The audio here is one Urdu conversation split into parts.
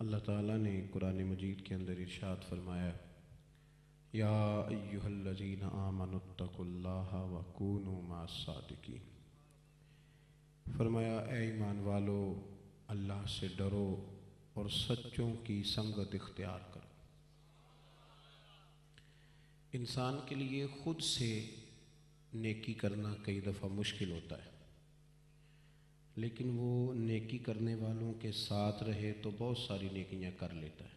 اللہ تعالیٰ نے قرآن مجید کے اندر ارشاد فرمایا، یا ایہا الذین آمنوا اتقوا اللہ وکونوا مع الصادقین۔ فرمایا اے ایمان والو، اللہ سے ڈرو اور سچوں کی سنگت اختیار کرو۔ انسان کے لیے خود سے نیکی کرنا کئی دفعہ مشکل ہوتا ہے، لیکن وہ نیکی کرنے والوں کے ساتھ رہے تو بہت ساری نیکیاں کر لیتا ہے۔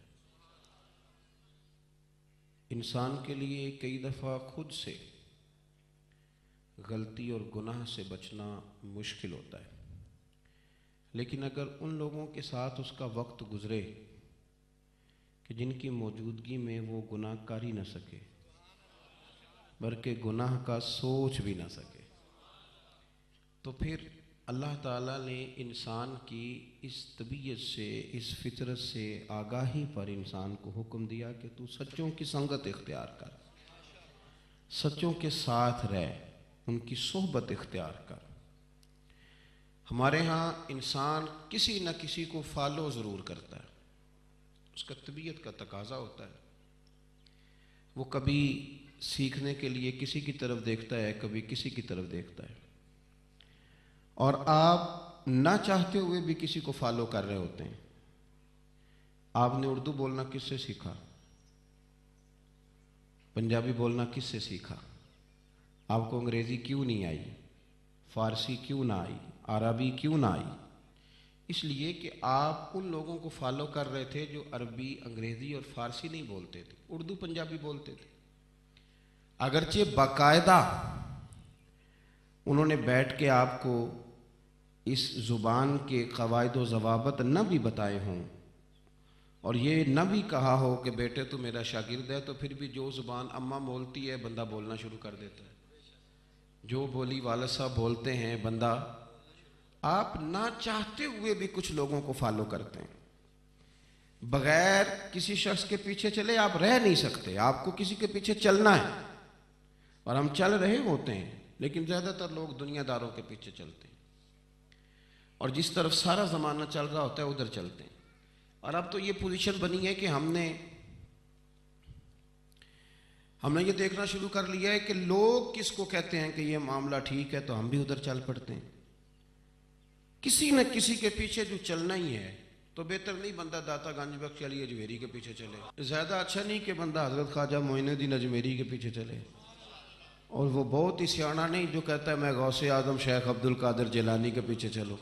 انسان کے لیے کئی دفعہ خود سے غلطی اور گناہ سے بچنا مشکل ہوتا ہے، لیکن اگر ان لوگوں کے ساتھ اس کا وقت گزرے کہ جن کی موجودگی میں وہ گناہ کر ہی نہ سکے، بلکہ گناہ کا سوچ بھی نہ سکے، تو پھر اللہ تعالیٰ نے انسان کی اس طبیعت سے، اس فطرت سے آگاہی پر انسان کو حکم دیا کہ تو سچوں کی سنگت اختیار کر، سچوں کے ساتھ رہ، ان کی صحبت اختیار کر۔ ہمارے ہاں انسان کسی نہ کسی کو فالو ضرور کرتا ہے، اس کا طبیعت کا تقاضا ہوتا ہے۔ وہ کبھی سیکھنے کے لیے کسی کی طرف دیکھتا ہے، کبھی کسی کی طرف دیکھتا ہے، اور آپ نہ چاہتے ہوئے بھی کسی کو فالو کر رہے ہوتے ہیں۔ آپ نے اردو بولنا کس سے سیکھا؟ پنجابی بولنا کس سے سیکھا؟ آپ کو انگریزی کیوں نہیں آئی؟ فارسی کیوں نہ آئی؟ عربی کیوں نہ آئی؟ اس لیے کہ آپ ان لوگوں کو فالو کر رہے تھے جو عربی، انگریزی اور فارسی نہیں بولتے تھے، اردو پنجابی بولتے تھے۔ اگرچہ باقاعدہ انہوں نے بیٹھ کے آپ کو اس زبان کے قواعد و ضوابط نہ بھی بتائے ہوں، اور یہ نہ بھی کہا ہو کہ بیٹے تو میرا شاگرد ہے، تو پھر بھی جو زبان اماں بولتی ہے بندہ بولنا شروع کر دیتا ہے، جو بولی والد صاحب بولتے ہیں بندہ، آپ نہ چاہتے ہوئے بھی کچھ لوگوں کو فالو کرتے ہیں۔ بغیر کسی شخص کے پیچھے چلے آپ رہ نہیں سکتے، آپ کو کسی کے پیچھے چلنا ہے، اور ہم چل رہے ہوتے ہیں، لیکن زیادہ تر لوگ دنیا داروں کے پیچھے چلتے ہیں، اور جس طرف سارا زمانہ چل رہا ہوتا ہے ادھر چلتے ہیں۔ اور اب تو یہ پوزیشن بنی ہے کہ ہم نے یہ دیکھنا شروع کر لیا ہے کہ لوگ کس کو کہتے ہیں کہ یہ معاملہ ٹھیک ہے تو ہم بھی ادھر چل پڑتے ہیں۔ کسی نہ کسی کے پیچھے جو چلنا ہی ہے، تو بہتر نہیں بندہ داتا گنج بخش علی اجمیری کے پیچھے چلے، زیادہ اچھا نہیں کہ بندہ حضرت خواجہ معین الدین اجمیری کے پیچھے چلے، اور وہ بہت ہی سیاںا نہیں جو کہتا ہے میں غوث اعظم شیخ عبد القادر جیلانی کے پیچھے چلو۔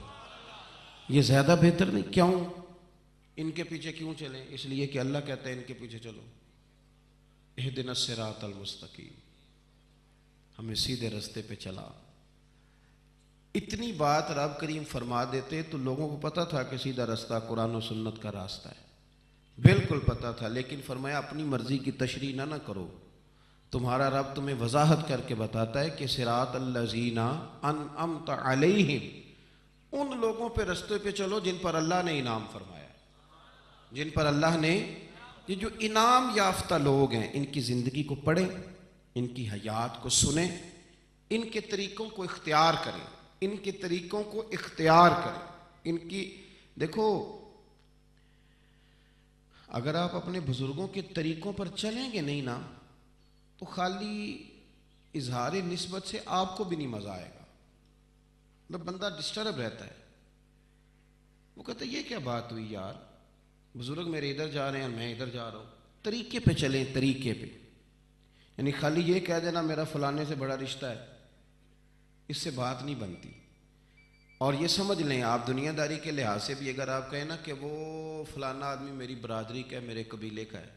یہ زیادہ بہتر نہیں؟ کیوں؟ ان کے پیچھے کیوں چلیں؟ اس لیے کہ اللہ کہتا ہے ان کے پیچھے چلو، اہدنا الصراط المستقیم، ہمیں سیدھے رستے پہ چلا۔ اتنی بات رب کریم فرما دیتے تو لوگوں کو پتہ تھا کہ سیدھا رستہ قرآن و سنت کا راستہ ہے، بالکل پتہ تھا، لیکن فرمایا اپنی مرضی کی تشریح نہ کرو، تمہارا رب تمہیں وضاحت کر کے بتاتا ہے کہ صراط الذین انعمت علیہم، ان لوگوں پہ رستے پہ چلو جن پر اللہ نے انعام فرمایا، جن پر اللہ نے، یہ جو انعام یافتہ لوگ ہیں ان کی زندگی کو پڑھیں، ان کی حیات کو سنیں، ان کے طریقوں کو اختیار کریں، ان کے طریقوں کو اختیار کریں، ان کی دیکھو، اگر آپ اپنے بزرگوں کے طریقوں پر چلیں گے نہیں نا تو خالی اظہار نسبت سے آپ کو بھی نہیں مزہ آئے گا، مطلب بندہ ڈسٹرب رہتا ہے، وہ کہتا ہے یہ کیا بات ہوئی یار، بزرگ میرے ادھر جا رہے ہیں اور میں ادھر جا رہا ہوں۔ طریقے پہ چلیں، طریقے پہ، یعنی خالی یہ کہہ دینا میرا فلانے سے بڑا رشتہ ہے، اس سے بات نہیں بنتی۔ اور یہ سمجھ لیں آپ دنیا داری کے لحاظ سے بھی اگر آپ کہیں نا کہ وہ فلانا آدمی میری برادری کا ہے، میرے قبیلے کا ہے،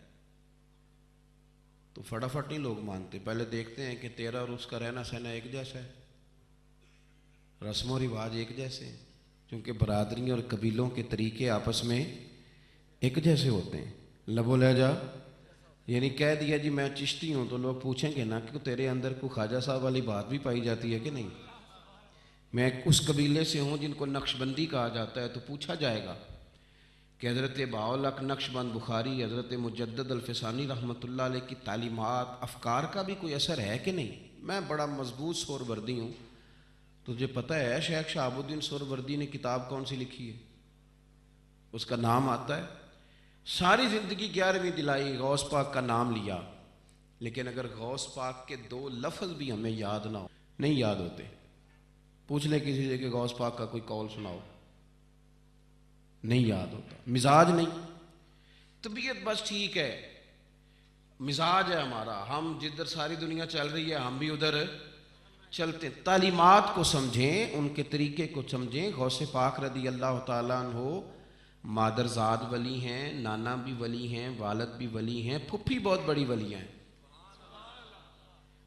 تو فٹافٹ نہیں لوگ مانتے، پہلے دیکھتے ہیں کہ تیرا اور اس کا رہنا سہنا ایک جیسا ہے، رسم و رواج ایک جیسے ہیں، کیونکہ برادریوں اور قبیلوں کے طریقے آپس میں ایک جیسے ہوتے ہیں۔ لب و لہجہ، یعنی کہہ دیا جی میں چشتی ہوں تو لوگ پوچھیں گے نا کہ تیرے اندر کوئی خواجہ صاحب والی بات بھی پائی جاتی ہے کہ نہیں، میں اس قبیلے سے ہوں جن کو نقش بندی کہا جاتا ہے، تو پوچھا جائے گا کہ حضرت بہاءالحق نقش بند بخاری، حضرت مجدد الفسانی رحمۃ اللہ علیہ کی تعلیمات، افکار کا بھی کوئی اثر ہے کہ نہیں؟ میں بڑا مضبوط سہروردی ہوں، تجھے پتہ ہے شیخ شہاب الدین سہروردی نے کتاب کون سی لکھی ہے؟ اس کا نام آتا ہے ساری زندگی 11ویں دلائی، غوث پاک کا نام لیا، لیکن اگر غوث پاک کے 2 لفظ بھی ہمیں یاد نہ ہو، نہیں یاد ہوتے۔ پوچھ لے کسی سے کہ غوث پاک کا کوئی قول سناؤ، نہیں یاد ہوتا۔ مزاج نہیں، طبیعت بس ٹھیک ہے، مزاج ہے ہمارا، ہم جدھر ساری دنیا چل رہی ہے ہم بھی ادھر چلتے ہیں۔ تعلیمات کو سمجھیں، ان کے طریقے کو سمجھیں۔ غوث پاک رضی اللہ تعالیٰ عنہ مادرزاد ولی ہیں، نانا بھی ولی ہیں، والد بھی ولی ہیں، پھپھی بہت بڑی ولی ہیں۔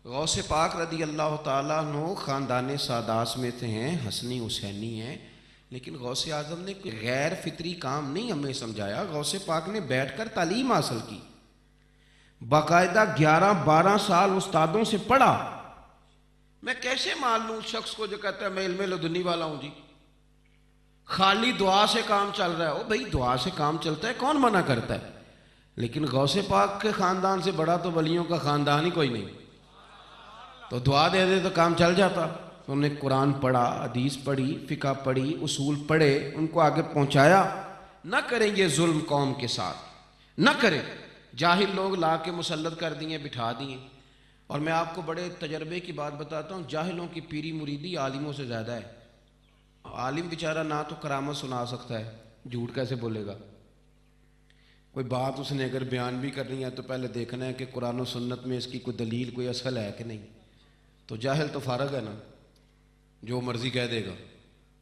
غوث پاک رضی اللہ تعالیٰ عنہ خاندان سادات میں سے ہیں، حسنی حسینی ہیں، لیکن غوث اعظم نے کوئی غیر فطری کام نہیں ہمیں سمجھایا۔ غوث پاک نے بیٹھ کر تعلیم حاصل کی، باقاعدہ 11-12 سال استادوں سے پڑھا۔ میں کیسے مان لوں شخص کو جو کہتا ہے میں علم لدنی والا ہوں جی، خالی دعا سے کام چل رہا ہے؟ او بھائی دعا سے کام چلتا ہے، کون منع کرتا ہے؟ لیکن غوث پاک کے خاندان سے بڑا تو ولیوں کا خاندان ہی کوئی نہیں، تو دعا دے دے تو کام چل جاتا۔ انہوں نے قرآن پڑھا، حدیث پڑھی، فقہ پڑھی، اصول پڑھے، ان کو آگے پہنچایا۔ نہ کریں یہ ظلم قوم کے ساتھ، نہ کریں۔ جاہل لوگ لا کے مسلط کر دیے، بٹھا دیے۔ اور میں آپ کو بڑے تجربے کی بات بتاتا ہوں، جاہلوں کی پیری مریدی عالموں سے زیادہ ہے۔ عالم بیچارہ نہ تو کرامت سنا سکتا ہے، جھوٹ کیسے بولے گا؟ کوئی بات اس نے اگر بیان بھی کرنی ہے تو پہلے دیکھنا ہے کہ قرآن و سنت میں اس کی کوئی دلیل، کوئی اصل ہے کہ نہیں۔ تو جاہل تو فارغ ہے نا، جو مرضی کہہ دے گا،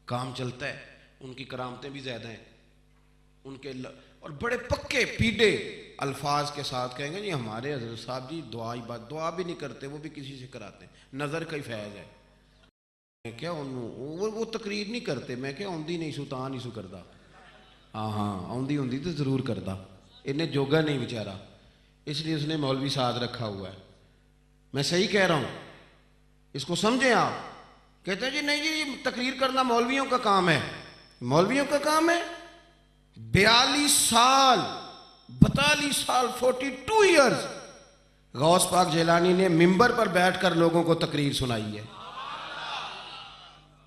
کام چلتا ہے۔ ان کی کرامتیں بھی زیادہ ہیں، ان کے اور بڑے پکے پیڈے الفاظ کے ساتھ کہیں گے جی ہمارے حضرت صاحب جی دعا بھی نہیں کرتے، وہ بھی کسی سے کراتے ہیں، نظر کا ہی فیض ہے۔ میں کیا وہ تقریر نہیں کرتے، میں کیا آندی نہیں سو تاں نہیں سو کردا، ہاں آندی ہوندی تو ضرور کردا، انہیں جوگا نہیں بیچارہ، اس لیے اس نے مولوی ساتھ رکھا ہوا ہے۔ میں صحیح کہہ رہا ہوں، اس کو سمجھیں آپ۔ کہتے ہیں جی نہیں جی تقریر کرنا مولویوں کا کام ہے، مولویوں کا کام ہے؟ 42 سال 42 ایئرز غوث پاک جیلانی نے ممبر پر بیٹھ کر لوگوں کو تقریر سنائی ہے۔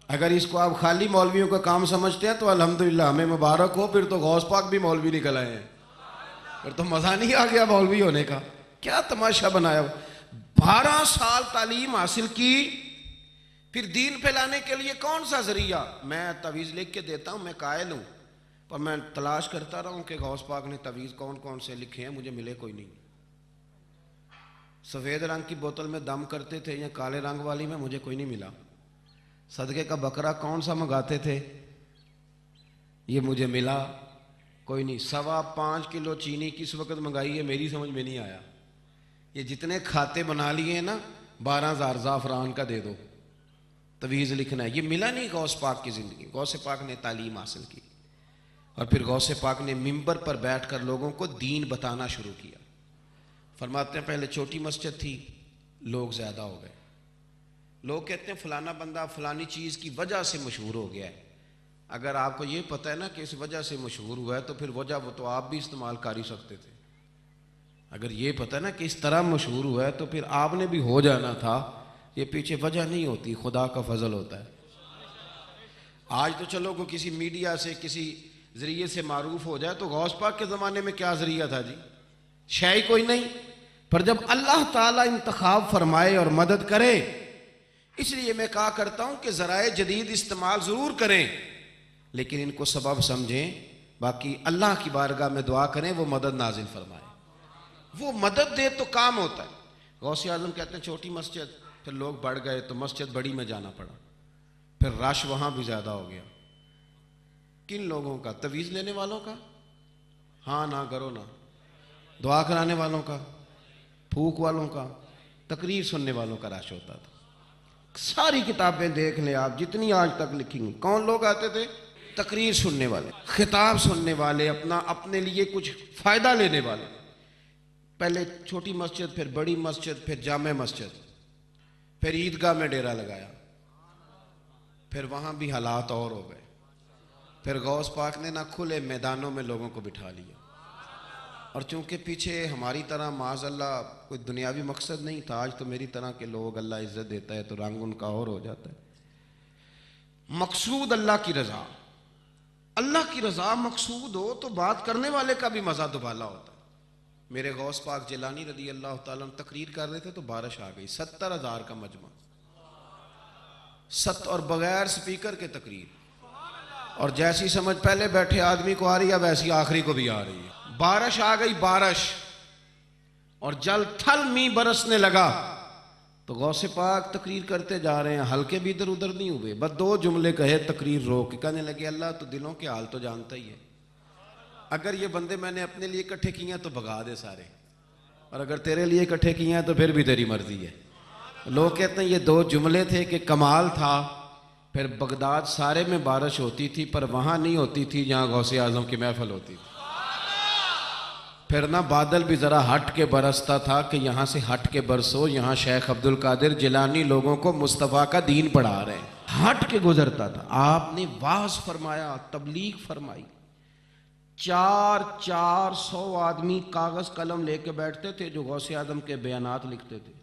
اگر اس کو آپ خالی مولویوں کا کام سمجھتے ہیں تو الحمدللہ ہمیں مبارک ہو، پھر تو غوث پاک بھی مولوی نکل آئے ہیں، پھر تو مزہ نہیں آ گیا مولوی ہونے کا۔ کیا تماشا بنایا! 12 سال تعلیم حاصل کی، پھر دین پھیلانے کے لیے کون سا ذریعہ؟ میں تعویذ لکھ کے دیتا ہوں، میں قائل ہوں، پر میں تلاش کرتا رہا ہوں کہ غوث پاک نے تعویذ کون کون سے لکھے ہیں، مجھے ملے کوئی نہیں۔ سفید رنگ کی بوتل میں دم کرتے تھے یا کالے رنگ والی میں، مجھے کوئی نہیں ملا۔ صدقے کا بکرا کون سا منگاتے تھے، یہ مجھے ملا کوئی نہیں۔ 5.25 کلو چینی کس وقت منگائی ہے میری سمجھ میں نہیں آیا۔ یہ جتنے کھاتے بنا لیے ہیں نا، 12,000 زعفران کا دے دو، تعویذ لکھنا ہے، یہ ملا نہیں غوث پاک کی زندگی۔ غوث پاک نے تعلیم حاصل کی، اور پھر غوث پاک نے ممبر پر بیٹھ کر لوگوں کو دین بتانا شروع کیا۔ فرماتے ہیں پہلے چھوٹی مسجد تھی، لوگ زیادہ ہو گئے۔ لوگ کہتے ہیں فلانا بندہ فلانی چیز کی وجہ سے مشہور ہو گیا ہے۔ اگر آپ کو یہ پتہ ہے نا کہ اس وجہ سے مشہور ہوا ہے تو پھر وجہ وہ تو آپ بھی استعمال کر ہی سکتے تھے۔ اگر یہ پتہ ہے نا کہ اس طرح مشہور ہوا ہے تو پھر آپ نے بھی ہو جانا تھا۔ یہ پیچھے وجہ نہیں ہوتی، خدا کا فضل ہوتا ہے۔ آج تو چلو کو کسی میڈیا سے کسی ذریعے سے معروف ہو جائے، تو غوث پاک کے زمانے میں کیا ذریعہ تھا جی؟ شے کوئی نہیں۔ پر جب اللہ تعالیٰ انتخاب فرمائے اور مدد کرے، اس لیے میں کہا کرتا ہوں کہ ذرائع جدید استعمال ضرور کریں، لیکن ان کو سبب سمجھیں۔ باقی اللہ کی بارگاہ میں دعا کریں وہ مدد نازل فرمائے، وہ مدد دے تو کام ہوتا ہے۔ غوث اعظم کہتے ہیں چھوٹی مسجد، پھر لوگ بڑھ گئے تو مسجد بڑی میں جانا پڑا، پھر رش وہاں بھی زیادہ ہو گیا۔ کن لوگوں کا؟ تعویذ لینے والوں کا، ہاں نہ کرو نا، دعا کرانے والوں کا، پھوک والوں کا، تقریر سننے والوں کا رش ہوتا تھا۔ ساری کتابیں دیکھ لیں آپ جتنی آج تک لکھی ہیں، کون لوگ آتے تھے؟ تقریر سننے والے، خطاب سننے والے، اپنے لیے کچھ فائدہ لینے والے۔ پہلے چھوٹی مسجد، پھر بڑی مسجد، پھر جامع مسجد، پھر عیدگاہ میں ڈیرا لگایا، پھر وہاں بھی حالات اور ہو گئے۔ پھر غوث پاک نے نہ کھلے میدانوں میں لوگوں کو بٹھا لیا، اور چونکہ پیچھے ہماری طرح معاذ اللہ کوئی دنیاوی مقصد نہیں تھا، آج تو میری طرح کے لوگ اللہ عزت دیتا ہے تو رنگ ان کا اور ہو جاتا ہے۔ مقصود اللہ کی رضا، اللہ کی رضا مقصود ہو تو بات کرنے والے کا بھی مزہ دبالا ہوتا ہے۔ میرے غوث پاک جیلانی رضی اللہ تعالیٰ عنہ تقریر کر رہے تھے تو بارش آ گئی، 70,000 کا مجمع، اور بغیر سپیکر کے تقریر، اور جیسی سمجھ پہلے بیٹھے آدمی کو آ رہی ہے ویسی آخری کو بھی آ رہی ہے۔ بارش آ گئی، بارش، اور جل تھل می برسنے لگا تو غوث پاک تقریر کرتے جا رہے ہیں، ہلکے بھی ادھر ادھر نہیں ہوئے، بس 2 جملے کہے تقریر روک کے، کہنے لگے اللہ تو دلوں کے حال تو جانتا ہی ہے، اگر یہ بندے میں نے اپنے لیے اکٹھے کیے ہیں تو بھگا دے سارے، اور اگر تیرے لیے اکٹھے کیے ہیں تو پھر بھی تیری مرضی ہے۔ لوگ کہتے ہیں یہ 2 جملے تھے کہ کمال تھا۔ پھر بغداد سارے میں بارش ہوتی تھی پر وہاں نہیں ہوتی تھی جہاں غوث اعظم کی محفل ہوتی تھی۔ پھر نہ بادل بھی ذرا ہٹ کے برستا تھا کہ یہاں سے ہٹ کے برسو، یہاں شیخ عبد القادر جیلانی لوگوں کو مصطفیٰ کا دین پڑھا رہے ہیں، ہٹ کے گزرتا تھا۔ آپ نے واعظ فرمایا، تبلیغ فرمائی، 400 آدمی کاغذ قلم لے کے بیٹھتے تھے جو غوث اعظم کے بیانات لکھتے تھے،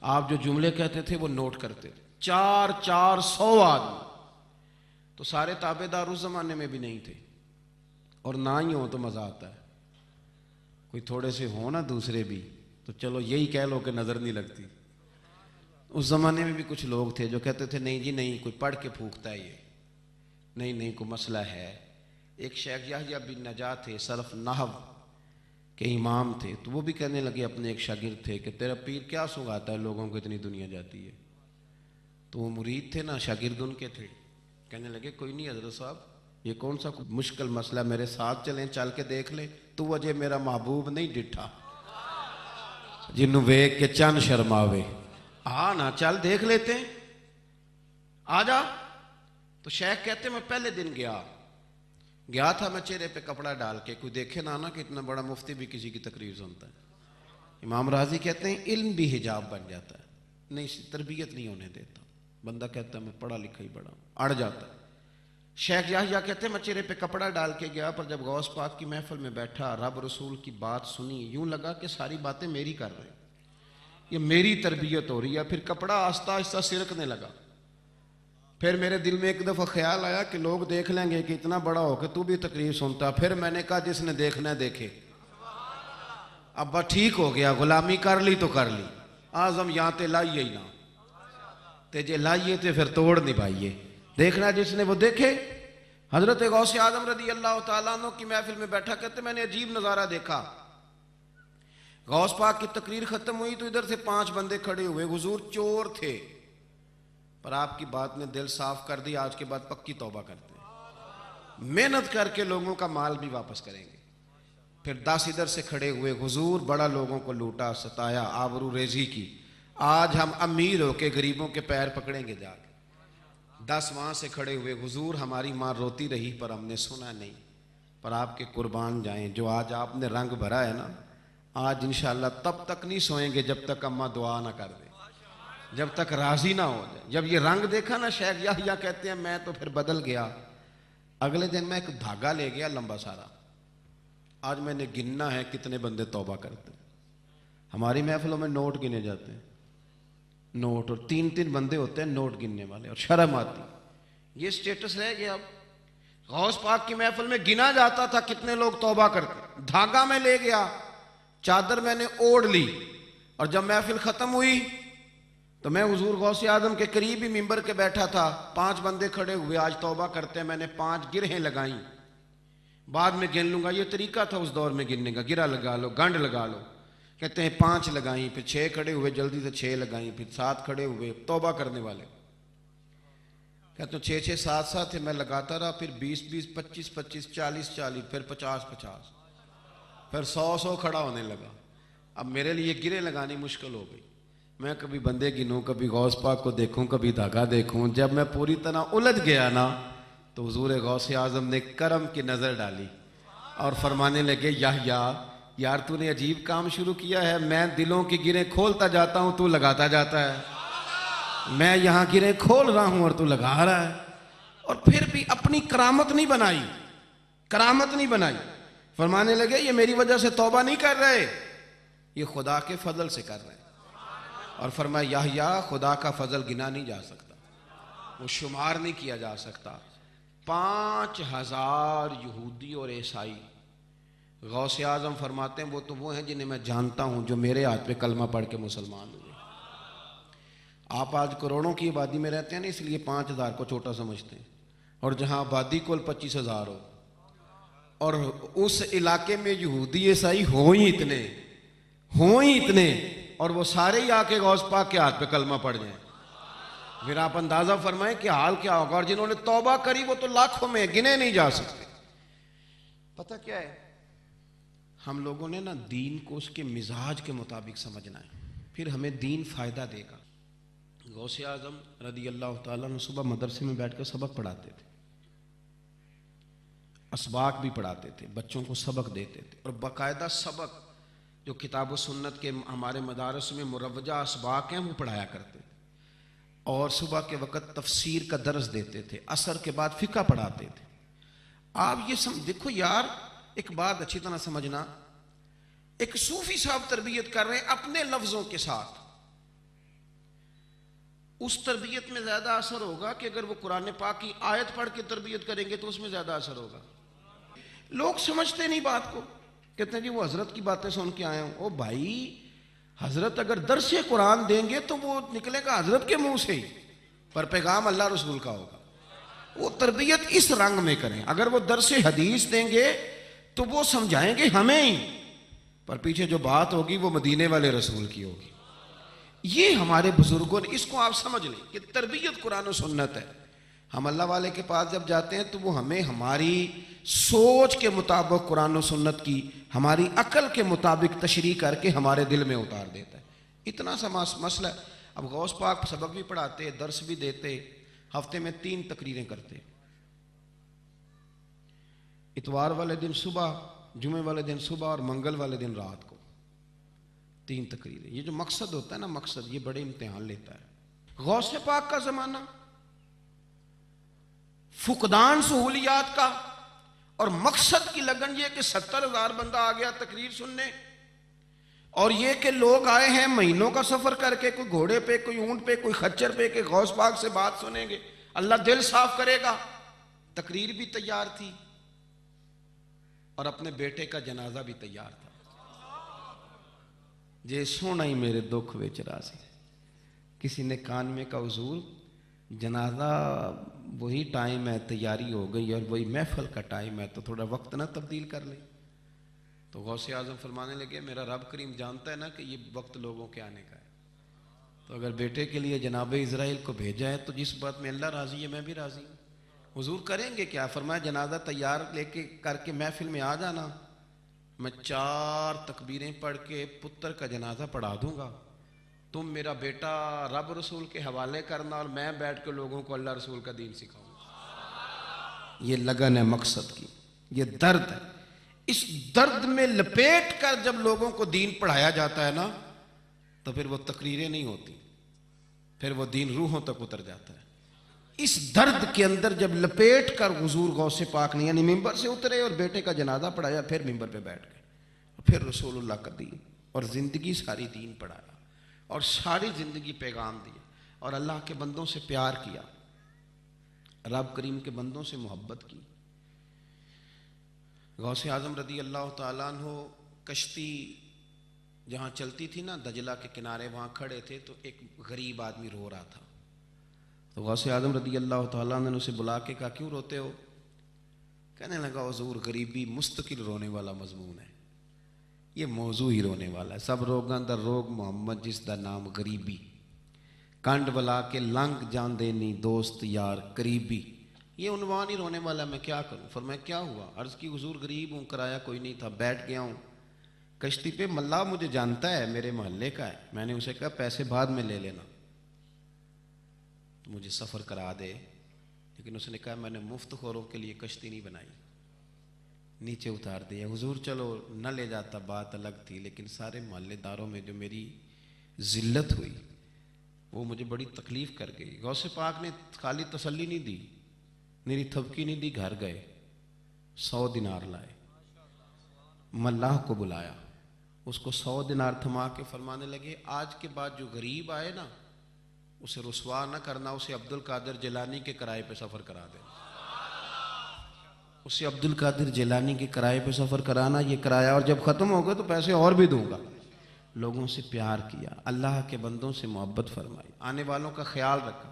آپ جو جملے کہتے تھے وہ نوٹ کرتے تھے، 400 آدمی۔ تو سارے تابع دار اس زمانے میں بھی نہیں تھے، اور نہ ہی ہوں تو مزہ آتا ہے، کوئی تھوڑے سے ہوں نا دوسرے بھی تو چلو یہی کہہ لو کہ نظر نہیں لگتی۔ اس زمانے میں بھی کچھ لوگ تھے جو کہتے تھے نہیں جی نہیں، کوئی پڑھ کے پھونکتا ہے، یہ نہیں کوئی مسئلہ ہے۔ ایک شیخ یحییٰ بن نجاہ تھے، صرف نحو کے امام تھے، تو وہ بھی کہنے لگے، اپنے ایک شاگرد تھے، کہ تیرا پیر کیا سنگاتا ہے لوگوں کو اتنی دنیا جاتی ہے؟ تو وہ مرید تھے نا، شاگرد ان کے تھے، کہنے لگے کوئی نہیں حضرت صاحب، یہ کون سا مشکل مسئلہ، میرے ساتھ چلیں، چل کے دیکھ لیں، تو وجہ میرا محبوب نہیں ڈٹھا جنوں ویک کے چند شرماوے، نا چل دیکھ لیتے ہیں، آ جا۔ تو شیخ کہتے میں پہلے دن گیا تھا، میں چہرے پہ کپڑا ڈال کے، کوئی دیکھے نہ کہ اتنا بڑا مفتی بھی کسی کی تقریر سنتا ہے۔ امام راضی کہتے ہیں علم بھی حجاب بن جاتا ہے، نہیں تربیت نہیں ہونے دیتا، بندہ کہتا ہے میں پڑھا لکھا ہی بڑا ہوں، اڑ جاتا ہے۔ شیخ یحییٰ کہتے ہیں میں چہرے پہ کپڑا ڈال کے گیا، پر جب غوث پاک کی محفل میں بیٹھا، رب رسول کی بات سنی، یوں لگا کہ ساری باتیں میری کر رہے ہیں، یہ میری تربیت ہو رہی ہے۔ پھر کپڑا آہستہ آہستہ سرکنے لگا، پھر میرے دل میں ایک دفعہ خیال آیا کہ لوگ دیکھ لیں گے کہ اتنا بڑا ہو کہ تو بھی تقریر سنتا۔ پھر میں نے کہا جس نے دیکھنا ہے دیکھے، اب بس ٹھیک ہو گیا، غلامی کر لی تو کر لی، آزم یہاں تے لائیے ہی نہ تے جے لائیے تے پھر توڑ نہیں پائیے، دیکھنا جس نے وہ دیکھے۔ حضرت غوث اعظم رضی اللہ تعالیٰ عنہ کی محفل میں بیٹھا، کہتے میں نے عجیب نظارہ دیکھا، غوث پاک کی تقریر ختم ہوئی تو ادھر سے 5 بندے کھڑے ہوئے، حضور چور تھے پر آپ کی بات نے دل صاف کر دی، آج کے بعد پکی توبہ کرتے ہیں، محنت کر کے لوگوں کا مال بھی واپس کریں گے۔ پھر 10 ادھر سے کھڑے ہوئے، حضور بڑا لوگوں کو لوٹا ستایا، آبرو ریزی کی، آج ہم امیر ہو کے غریبوں کے پیر پکڑیں گے جا کے۔ 10 وہاں سے کھڑے ہوئے، حضور ہماری ماں روتی رہی پر ہم نے سنا نہیں، پر آپ کے قربان جائیں، جو آج آپ نے رنگ بھرا ہے نا، آج انشاءاللہ تب تک نہیں سوئیں گے جب تک اماں دعا نہ کر دیں، جب تک راضی نہ ہو جائے۔ جب یہ رنگ دیکھا نا، شیخ یحییٰ کہتے ہیں میں تو پھر بدل گیا۔ اگلے دن میں ایک دھاگا لے گیا لمبا سارا، آج میں نے گننا ہے کتنے بندے توبہ کرتے ہیں۔ ہماری محفلوں میں نوٹ گنے جاتے ہیں، نوٹ، اور 3 بندے ہوتے ہیں نوٹ گننے والے، اور شرم آتی، یہ سٹیٹس رہ گیا۔ اب غوث پاک کی محفل میں گنا جاتا تھا کتنے لوگ توبہ کرتے، دھاگا میں لے گیا، چادر میں نے اوڑھ لی، اور جب محفل ختم ہوئی تو میں حضور غوث اعظم کے قریب ہی ممبر کے بیٹھا تھا، 5 بندے کھڑے ہوئے، آج توبہ کرتے ہیں، میں نے 5 گرہیں لگائیں، بعد میں گن لوں گا، یہ طریقہ تھا اس دور میں گننے کا، گرہ لگا لو، گنڈ لگا لو، کہتے ہیں 5 لگائیں، پھر 6 کھڑے ہوئے، جلدی سے 6 لگائیں، پھر 7 کھڑے ہوئے توبہ کرنے والے، کہتے ہیں 6 7 میں لگاتا رہا، پھر 20 25 40 پھر 50 پھر 100 کھڑا ہونے لگا۔ اب میرے لیے گرے لگانی مشکل ہو گئی، میں کبھی بندے گنوں، کبھی غوث پاک کو دیکھوں، کبھی دھاگا دیکھوں۔ جب میں پوری طرح الجھ گیا نا تو حضور غوث اعظم نے کرم کی نظر ڈالی اور فرمانے لگے یحییٰ، یار تو نے عجیب کام شروع کیا ہے، میں دلوں کی گریں کھولتا جاتا ہوں، تو لگاتا جاتا ہے، میں یہاں گریں کھول رہا ہوں اور تو لگا رہا ہے، اور پھر بھی اپنی کرامت نہیں بنائی، فرمانے لگے یہ میری وجہ سے توبہ نہیں کر رہے، یہ خدا کے فضل سے کر رہے ہیں۔ اور فرمایا یحییٰ خدا کا فضل گنا نہیں جا سکتا، وہ شمار نہیں کیا جا سکتا، 5,000 یہودی اور عیسائی. غوث اعظم فرماتے ہیں وہ تو وہ ہیں جنہیں میں جانتا ہوں جو میرے ہاتھ پہ کلمہ پڑھ کے مسلمان ہوئے. آپ آج کروڑوں کی آبادی میں رہتے ہیں نا، اس لیے 5,000 کو چھوٹا سمجھتے ہیں، اور جہاں آبادی کل 25,000 ہو اور اس علاقے میں یہودی عیسائی ہوں ہی اتنے اور وہ سارے ہی آ کے غوث پاک کے ہاتھ پہ کلمہ پڑھ جائیں، پھر آپ اندازہ فرمائیں کہ حال کیا ہوگا. اور جنہوں نے توبہ کری وہ تو لاکھوں میں گنے نہیں جا سکتے. پتہ کیا ہے، ہم لوگوں نے نا دین کو اس کے مزاج کے مطابق سمجھنا ہے، پھر ہمیں دین فائدہ دے گا. غوث اعظم رضی اللہ تعالیٰ عنہ صبح مدرسے میں بیٹھ کر سبق پڑھاتے تھے، اسباق بھی پڑھاتے تھے، بچوں کو سبق دیتے تھے، اور باقاعدہ سبق جو کتاب و سنت کے ہمارے مدارس میں مروجہ اسباق ہیں وہ پڑھایا کرتے تھے. اور صبح کے وقت تفسیر کا درس دیتے تھے، عصر کے بعد فقہ پڑھاتے تھے. آپ یہ دیکھو یار، ایک بات اچھی طرح سمجھنا، ایک صوفی صاحب تربیت کر رہے ہیں اپنے لفظوں کے ساتھ، اس تربیت میں زیادہ اثر ہوگا کہ اگر وہ قرآن پاک کی آیت پڑھ کے تربیت کریں گے تو اس میں زیادہ اثر ہوگا. لوگ سمجھتے نہیں بات کو، کہتے ہیں جی وہ حضرت کی باتیں سن کے آئے ہوں. او بھائی، حضرت اگر درس قرآن دیں گے تو وہ نکلے گا حضرت کے منہ سے ہی، پر پیغام اللہ رسول کا ہوگا. وہ تربیت اس رنگ میں کریں. اگر وہ درس حدیث دیں گے تو وہ سمجھائیں گے ہمیں ہی، پر پیچھے جو بات ہوگی وہ مدینے والے رسول کی ہوگی. یہ ہمارے بزرگوں نے، اس کو آپ سمجھ لیں کہ تربیت قرآن و سنت ہے. ہم اللہ والے کے پاس جب جاتے ہیں تو وہ ہمیں ہماری سوچ کے مطابق قرآن و سنت کی ہماری عقل کے مطابق تشریح کر کے ہمارے دل میں اتار دیتا ہے. اتنا سا مسئلہ ہے. اب غوث پاک سبق بھی پڑھاتے، درس بھی دیتے، ہفتے میں 3 تقریریں کرتے، اتوار والے دن صبح، جمعے والے دن صبح اور منگل والے دن رات کو 3 تقریریں. یہ جو مقصد ہوتا ہے نا، مقصد یہ بڑے امتحان لیتا ہے. غوث پاک کا زمانہ، فقدان سہولیات کا، اور مقصد کی لگن یہ کہ 70,000 بندہ آ گیا تقریر سننے، اور یہ کہ لوگ آئے ہیں مہینوں کا سفر کر کے، کوئی گھوڑے پہ، کوئی اونٹ پہ، کوئی خچر پہ، کہ غوث پاک سے بات سنیں گے، اللہ دل صاف کرے گا. تقریر بھی تیار تھی اور اپنے بیٹے کا جنازہ بھی تیار تھا. جے سونا ہی میرے دکھ وچ راضی. کسی نے کان میں کہا حضور جنازہ وہی ٹائم ہے، تیاری ہو گئی اور وہی محفل کا ٹائم ہے، تو تھوڑا وقت نہ تبدیل کر لیں. تو غوث اعظم فرمانے لگے میرا رب کریم جانتا ہے نا کہ یہ وقت لوگوں کے آنے کا ہے، تو اگر بیٹے کے لیے جناب اسرائیل کو بھیجا ہے تو جس بات میں اللہ راضی ہے میں بھی راضی ہوں. حضور کریں گے کیا؟ فرمایا جنازہ تیار لے کے کر کے محفل میں آ جانا، میں 4 تکبیریں پڑھ کے پتر کا جنازہ پڑھا دوں گا، تم میرا بیٹا رب رسول کے حوالے کرنا اور میں بیٹھ کے لوگوں کو اللہ رسول کا دین سکھاؤں. یہ لگن ہے مقصد کی، یہ درد ہے. اس درد میں لپیٹ کر جب لوگوں کو دین پڑھایا جاتا ہے نا تو پھر وہ تقریریں نہیں ہوتی، پھر وہ دین روحوں تک اتر جاتا ہے. اس درد کے اندر جب لپیٹ کر حضور غوث پاک نے یعنی ممبر سے اترے اور بیٹے کا جنازہ پڑھایا، پھر ممبر پہ بیٹھ گئے، پھر رسول اللہ کا دین اور زندگی ساری دین پڑھایا اور ساری زندگی پیغام دیا اور اللہ کے بندوں سے پیار کیا، رب کریم کے بندوں سے محبت کی. غوث اعظم رضی اللہ تعالیٰ عنہ کشتی جہاں چلتی تھی نا دجلہ کے کنارے، وہاں کھڑے تھے تو ایک غریب آدمی رو رہا تھا. تو غوث اعظم رضی اللہ تعالیٰ عنہ نے اسے بلا کے کہا کیوں روتے ہو؟ کہنے لگا حضور غریبی مستقل رونے والا مضمون ہے، یہ موضوع ہی رونے والا ہے. سب روگاں دا روگ محمد جس دا نام غریبی، کنڈ بلا کے لنگ جان دینی دوست یار قریبی، یہ عنوان ہی رونے والا ہے. میں کیا کروں؟ فرمایا کیا ہوا؟ عرض کی حضور غریب ہوں، کرایہ کوئی نہیں تھا، بیٹھ گیا ہوں کشتی پہ، ملا مجھے جانتا ہے، میرے محلے کا ہے. میں نے اسے کہا پیسے بعد میں لے لینا، مجھے سفر کرا دے، لیکن اس نے کہا میں نے مفت خوروں کے لیے کشتی نہیں بنائی، نیچے اتار دیا. حضور چلو نہ لے جاتا بات الگ تھی، لیکن سارے محلے داروں میں جو میری ذلت ہوئی وہ مجھے بڑی تکلیف کر گئی. غوث پاک نے خالی تسلی نہیں دی، میری تھپکی نہیں دی، گھر گئے 100 دینار لائے، ملاح کو بلایا، اس کو 100 دینار تھما کے فرمانے لگے آج کے بعد جو غریب آئے نا اسے رسوا نہ کرنا، اسے عبد القادر جیلانی کے کرائے پہ سفر کرا دے. اسے عبد القادر جیلانی کے کرائے پہ سفر کرانا، یہ کرایہ، اور جب ختم ہو گئے تو پیسے اور بھی دوں گا۔ لوگوں سے پیار کیا، اللہ کے بندوں سے محبت فرمائی، آنے والوں کا خیال رکھا۔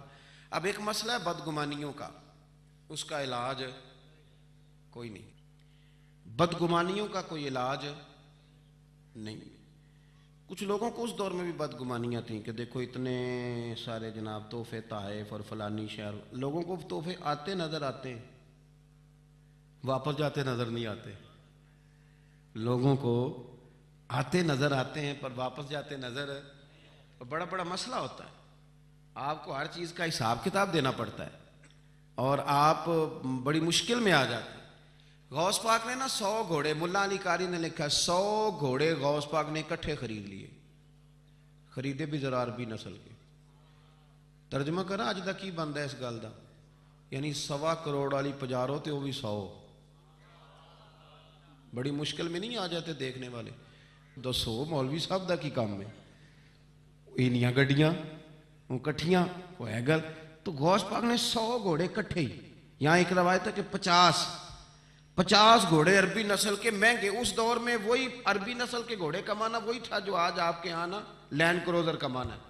اب ایک مسئلہ ہے بدگمانیوں کا، اس کا علاج کوئی نہیں، بدگمانیوں کا کوئی علاج نہیں۔ کچھ لوگوں کو اس دور میں بھی بدگمانیاں تھیں کہ دیکھو اتنے سارے جناب تحفے تحائف اور فلانی شہر، لوگوں کو تحفے آتے نظر آتے ہیں، واپس جاتے نظر نہیں آتے۔ لوگوں کو آتے نظر آتے ہیں پر واپس جاتے نظر، بڑا بڑا مسئلہ ہوتا ہے۔ آپ کو ہر چیز کا حساب کتاب دینا پڑتا ہے اور آپ بڑی مشکل میں آ جاتے ہیں۔ غوث پاک نے نا 100 گھوڑے، ملا علی قاری نے لکھا 100 گھوڑے غوث پاک نے اکٹھے خرید لیے، خریدے بھی ذرا عربی نسل کے۔ ترجمہ کرا اج دا کی بنتا ہے اس گل دا، یعنی 1.25 کروڑ والی پجارو تے وہ بھی 100۔ بڑی مشکل میں نہیں آ جاتے دیکھنے والے، 200 مولوی صاحب دا کی کام ہے، انیاں گڈیاں وہ کٹھیاں وہ ہے گل۔ تو غوث پاک نے 100 گھوڑے کٹھے ہی، یہاں ایک روایت ہے کہ 50 گھوڑے عربی نسل کے مہنگے، اس دور میں وہی عربی نسل کے گھوڑے کمانا وہی تھا جو آج آپ کے آنا لینڈ کروزر کمانا ہے۔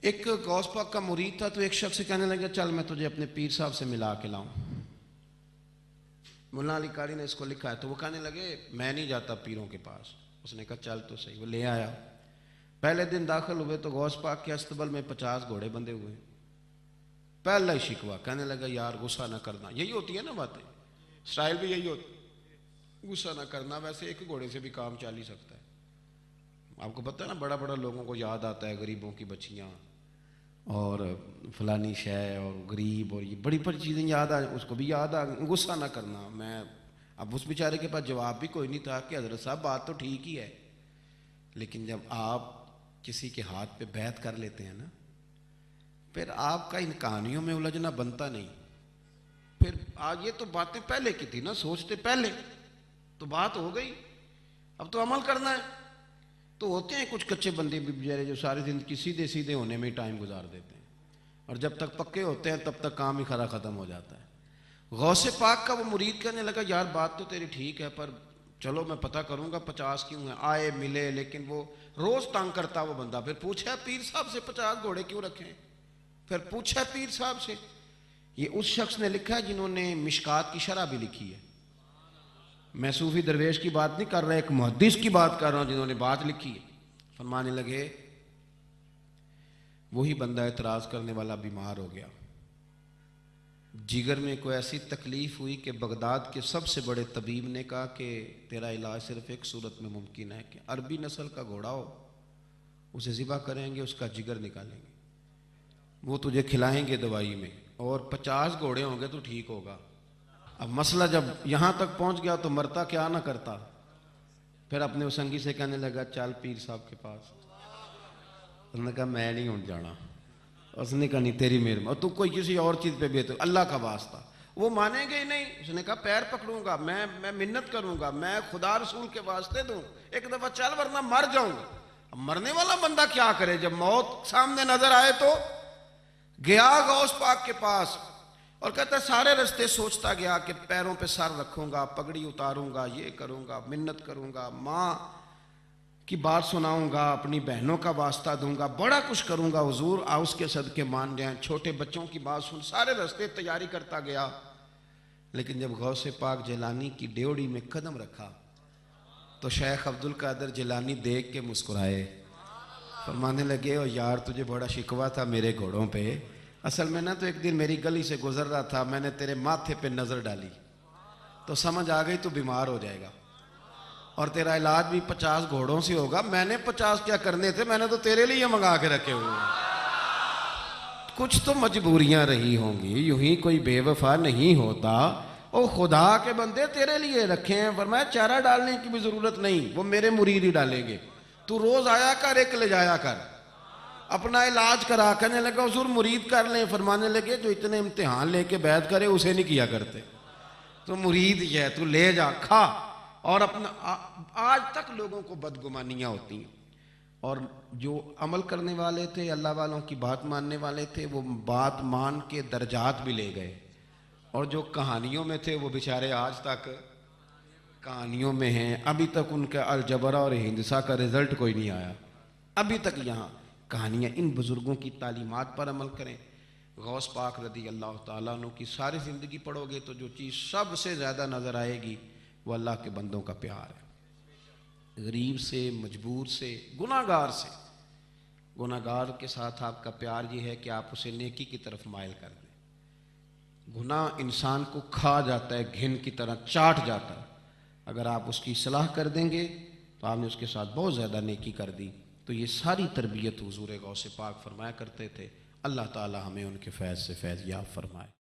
ایک غوث پاک کا مرید تھا تو ایک شخص سے کہنے لگا چل میں تجھے اپنے پیر صاحب سے ملا کے لاؤں۔ ملا علی قاری نے اس کو لکھا ہے تو وہ کہنے لگے میں نہیں جاتا پیروں کے پاس۔ اس نے کہا چل تو صحیح، وہ لے آیا۔ پہلے دن داخل ہوئے تو غوث پاک کے استبل میں 50 گھوڑے بندھے ہوئے۔ پہلا ہی شکوہ، کہنے لگا یار غصہ نہ کرنا، یہی ہوتی ہے نا باتیں، سٹائل بھی یہی ہوتی، غصہ نہ کرنا، ویسے ایک گھوڑے سے بھی کام چل ہی سکتا ہے۔ آپ کو پتہ ہے نا بڑا بڑا لوگوں کو یاد آتا ہے غریبوں کی بچیاں اور فلانی شے اور غریب اور یہ بڑی بڑی چیزیں یاد آ، اس کو بھی یاد آ، غصہ نہ کرنا۔ میں اب اس بیچارے کے پاس جواب بھی کوئی نہیں تھا کہ حضرت صاحب بات تو ٹھیک ہی ہے، لیکن جب آپ کسی کے ہاتھ پہ بیعت کر لیتے ہیں نا پھر آپ کا ان کہانیوں میں الجھنا بنتا نہیں۔ پھر آج یہ تو باتیں پہلے کی تھی نا، سوچتے پہلے تو بات ہو گئی، اب تو عمل کرنا ہے۔ تو ہوتے ہیں کچھ کچے بندے بھی بیچارے جو ساری زندگی سیدھے سیدھے ہونے میں ہی ٹائم گزار دیتے ہیں، اور جب تک پکے ہوتے ہیں تب تک کام ہی کھرا ختم ہو جاتا ہے۔ غوث پاک کا وہ مرید کہنے لگا یار بات تو تیری ٹھیک ہے پر چلو میں پتہ کروں گا 50 کیوں ہیں، آئے ملے، لیکن وہ روز تنگ کرتا وہ بندہ۔ پھر پوچھا پیر صاحب سے 50 گھوڑے کیوں رکھے ہیں؟ پھر پوچھا پیر صاحب سے، یہ اس شخص نے لکھا ہے جنہوں نے مشکات کی شرح بھی لکھی ہے۔ میں صوفی درویش کی بات نہیں کر رہا، ایک محدث کی بات کر رہا ہوں جنہوں نے بات لکھی ہے۔ فرمانے لگے وہی بندہ اعتراض کرنے والا بیمار ہو گیا، جگر میں کوئی ایسی تکلیف ہوئی کہ بغداد کے سب سے بڑے طبیب نے کہا کہ تیرا علاج صرف ایک صورت میں ممکن ہے کہ عربی نسل کا گھوڑا ہو، اسے ذبح کریں گے، اس کا جگر نکالیں گے، وہ تجھے کھلائیں گے دوائی میں، اور 50 گھوڑے ہوں گے تو ٹھیک ہوگا۔ اب مسئلہ جب یہاں تک پہنچ گیا تو مرتا کیا نہ کرتا۔ پھر اپنے اسنگی سے کہنے لگا چل پیر صاحب کے پاس۔ اس نے کہا میں نہیں ہوں جانا۔ اس نے کہا نہیں تیری مہربانی، اور تو کوئی کسی اور چیز پہ بہتر، اللہ کا واسطہ۔ وہ مانیں گے ہی نہیں۔ اس نے کہا پیر پکڑوں گا، میں منت کروں گا، میں خدا رسول کے واسطے دوں، ایک دفعہ چل ورنہ مر جاؤں گا۔ اب مرنے والا بندہ کیا کرے جب موت سامنے نظر آئے؟ تو گیا غوث پاک کے پاس اور کہتا ہے سارے رستے سوچتا گیا کہ پیروں پہ سر رکھوں گا، پگڑی اتاروں گا، یہ کروں گا، منت کروں گا، ماں کی بات سناؤں گا، اپنی بہنوں کا واسطہ دوں گا، بڑا کچھ کروں گا، حضور اس کے صدقے مان جائیں، چھوٹے بچوں کی بات سن، سارے رستے تیاری کرتا گیا۔ لیکن جب غوث پاک جیلانی کی ڈیوڑی میں قدم رکھا تو شیخ عبد القادر جیلانی دیکھ کے مسکرائے، فرمانے لگے او یار تجھے بڑا شکوہ تھا میرے گھوڑوں پہ، اصل میں نا تو ایک دن میری گلی سے گزر رہا تھا، میں نے تیرے ماتھے پہ نظر ڈالی تو سمجھ آ گئی تو بیمار ہو جائے گا، اور تیرا علاج بھی 50 گھوڑوں سے ہوگا، میں نے 50 کیا کرنے تھے، میں نے تو تیرے لیے منگا کے رکھے ہوئے ہیں۔ کچھ تو مجبوریاں رہی ہوں گی، یوں ہی کوئی بے وفا نہیں ہوتا، او خدا کے بندے تیرے لیے رکھے ہیں۔ فرمایا چارہ ڈالنے کی بھی ضرورت نہیں، وہ میرے مرید ہی ڈالیں گے، تو روز آیا کر، ایک لے جایا کر، اپنا علاج کرا۔ کہنے لگا حضور مرید کر لیں؟ فرمانے لگے جو اتنے امتحان لے کے بیعت کرے اسے نہیں کیا کرتے، تو مرید ہی ہے، تو لے جا کھا۔ اور اپنا آج تک لوگوں کو بدگمانیاں ہوتی ہیں، اور جو عمل کرنے والے تھے، اللہ والوں کی بات ماننے والے تھے، وہ بات مان کے درجات بھی لے گئے، اور جو کہانیوں میں تھے وہ بیچارے آج تک کہانیوں میں ہیں، ابھی تک ان کا الجبرا اور ہندسہ کا رزلٹ کوئی نہیں آیا، ابھی تک یہاں کہانیاں۔ ان بزرگوں کی تعلیمات پر عمل کریں۔ غوث پاک رضی اللہ تعالیٰ عنہ کی ساری زندگی پڑھو گے تو جو چیز سب سے زیادہ نظر آئے گی وہ اللہ کے بندوں کا پیار ہے، غریب سے، مجبور سے، گناہگار سے۔ گناہگار کے ساتھ آپ کا پیار یہ ہے کہ آپ اسے نیکی کی طرف مائل کر دیں۔ گناہ انسان کو کھا جاتا ہے، گھن کی طرح چاٹ جاتا ہے، اگر آپ اس کی اصلاح کر دیں گے تو آپ نے اس کے ساتھ بہت زیادہ نیکی کر دی۔ تو یہ ساری تربیت حضور غوث پاک فرمایا کرتے تھے۔ اللہ تعالی ہمیں ان کے فیض سے فیض یاب فرمائے۔